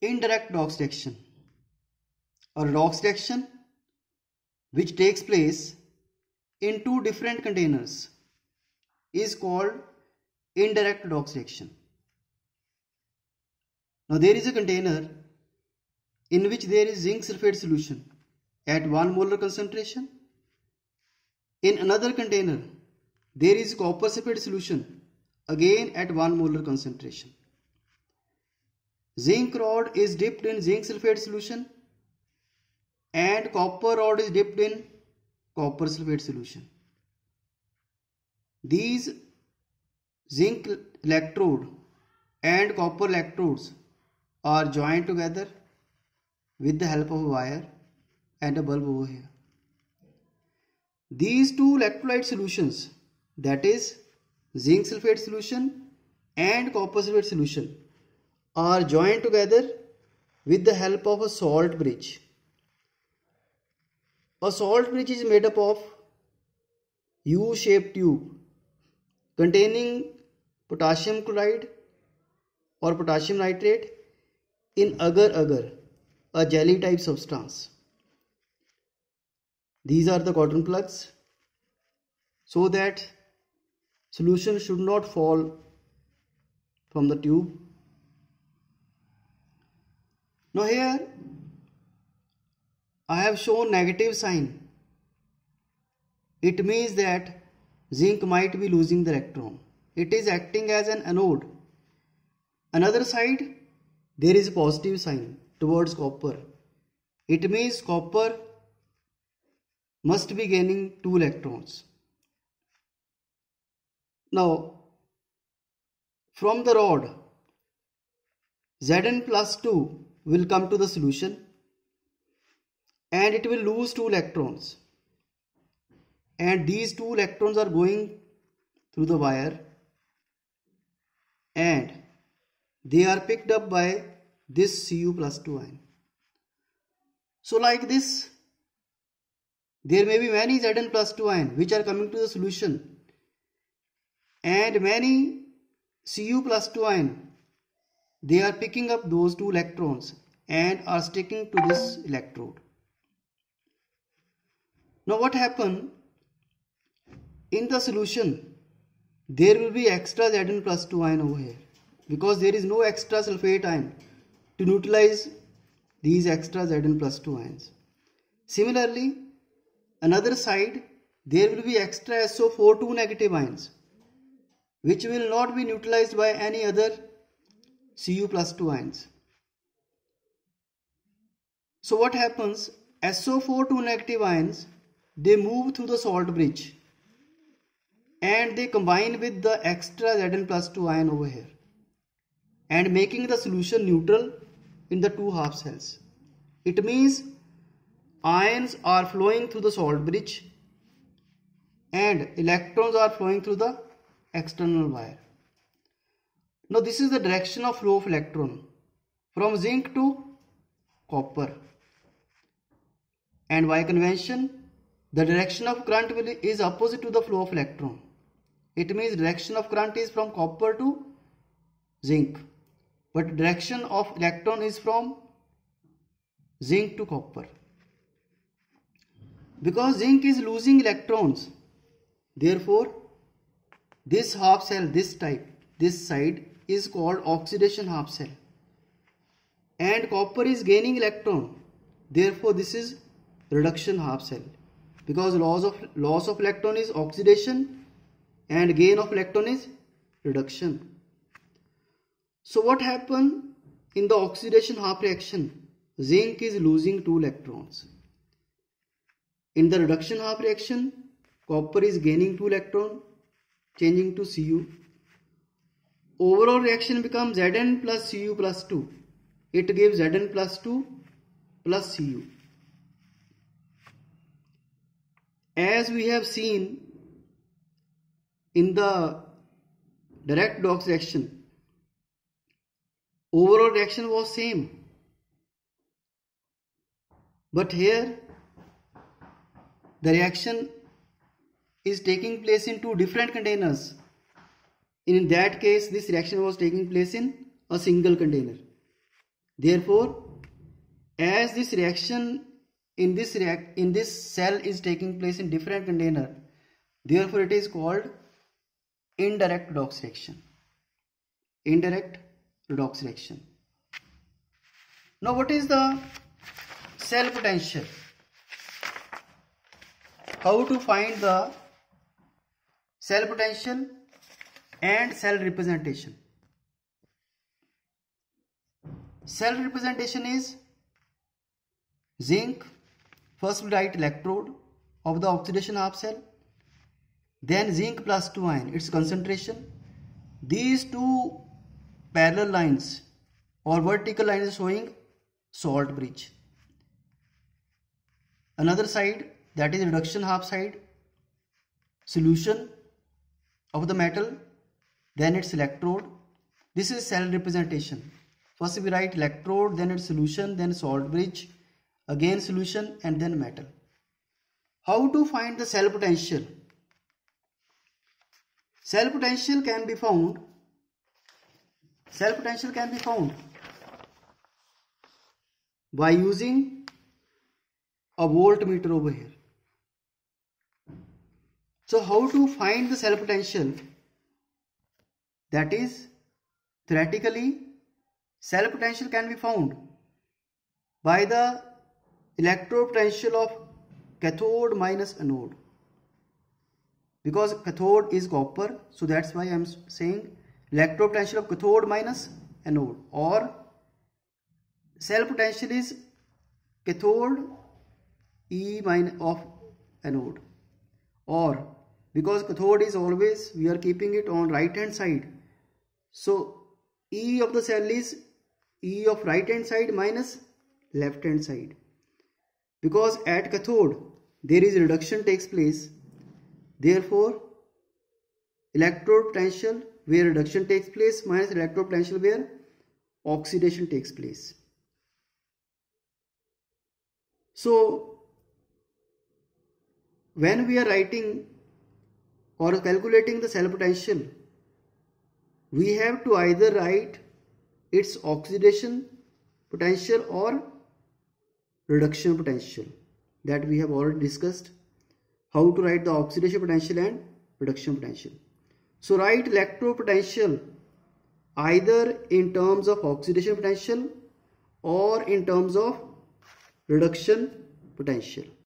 Indirect redox reaction, a redox reaction which takes place in two different containers is called indirect redox reaction. Now there is a container in which there is zinc sulfate solution at 1 molar concentration. In another container there is copper sulfate solution again at 1 molar concentration. Zinc rod is dipped in zinc sulfate solution and copper rod is dipped in copper sulfate solution. These zinc electrode and copper electrodes are joined together with the help of a wire and a bulb over here. These two electrolyte solutions, that is zinc sulfate solution and copper sulfate solution, are joined together with the help of a salt bridge. A salt bridge is made up of U-shaped tube containing potassium chloride or potassium nitrate in agar-agar, a jelly type substance. These are the cotton plugs so that solution should not fall from the tube. Now here I have shown negative sign. It means that zinc might be losing the electron. It is acting as an anode. Another side there is a positive sign towards copper. It means copper must be gaining 2 electrons. Now from the rod Zn plus 2 will come to the solution and it will lose 2 electrons, and these 2 electrons are going through the wire and they are picked up by this Cu plus 2 ion. So like this, there may be many Zn plus 2 ion which are coming to the solution and many Cu plus 2 ion, they are picking up those 2 electrons and are sticking to this electrode. Now what happens in the solution? There will be extra Zn plus 2 ion over here because there is no extra sulfate ion to neutralize these extra Zn plus 2 ions. Similarly, another side there will be extra SO4 2 negative ions which will not be neutralized by any other Cu plus 2 ions. So what happens? SO4 2 negative ions, they move through the salt bridge and they combine with the extra Zn plus 2 ion over here and making the solution neutral in the two half cells. It means ions are flowing through the salt bridge and electrons are flowing through the external wire. Now this is the direction of flow of electron from zinc to copper, and by convention the direction of current is opposite to the flow of electron. It means direction of current is from copper to zinc, but direction of electron is from zinc to copper. Because zinc is losing electrons, therefore this half cell, this side is called oxidation half cell, and copper is gaining electron, therefore this is reduction half cell, because loss of electron is oxidation and gain of electron is reduction. So what happens in the oxidation half reaction? Zinc is losing 2 electrons. In the reduction half reaction, copper is gaining 2 electrons, changing to Cu. Overall reaction becomes Zn plus Cu plus 2. It gives Zn plus 2 plus Cu. As we have seen in the direct redox reaction, overall reaction was same, but here the reaction is taking place in two different containers. In that case, this reaction was taking place in a single container. Therefore, as this reaction in this cell is taking place in different container, therefore it is called indirect redox reaction. Indirect redox reaction. Now what is the cell potential? How to find the cell potential and cell representation? Cell representation is zinc. First we write electrode of the oxidation half cell, then zinc plus 2 ion, its concentration. These two parallel lines or vertical lines showing salt bridge. Another side, that is reduction half side, solution of the metal, then its electrode. This is cell representation. First we write electrode, then its solution, then salt bridge, again solution, and then metal. How to find the cell potential? Cell potential can be found by using a voltmeter over here. So how to find the cell potential? That is, theoretically, cell potential can be found by the electrode potential of cathode minus anode. Because cathode is copper, so that's why I am saying electrode potential of cathode minus anode, or cell potential is cathode E minus of anode, or because cathode is always, we are keeping it on right hand side, so E of the cell is E of right hand side minus left hand side. Because at cathode there is reduction takes place, therefore electrode potential where reduction takes place minus electrode potential where oxidation takes place. So when we are writing or calculating the cell potential, we have to either write its oxidation potential or reduction potential, that we have already discussed how to write the oxidation potential and reduction potential. So write electrode potential either in terms of oxidation potential or in terms of reduction potential.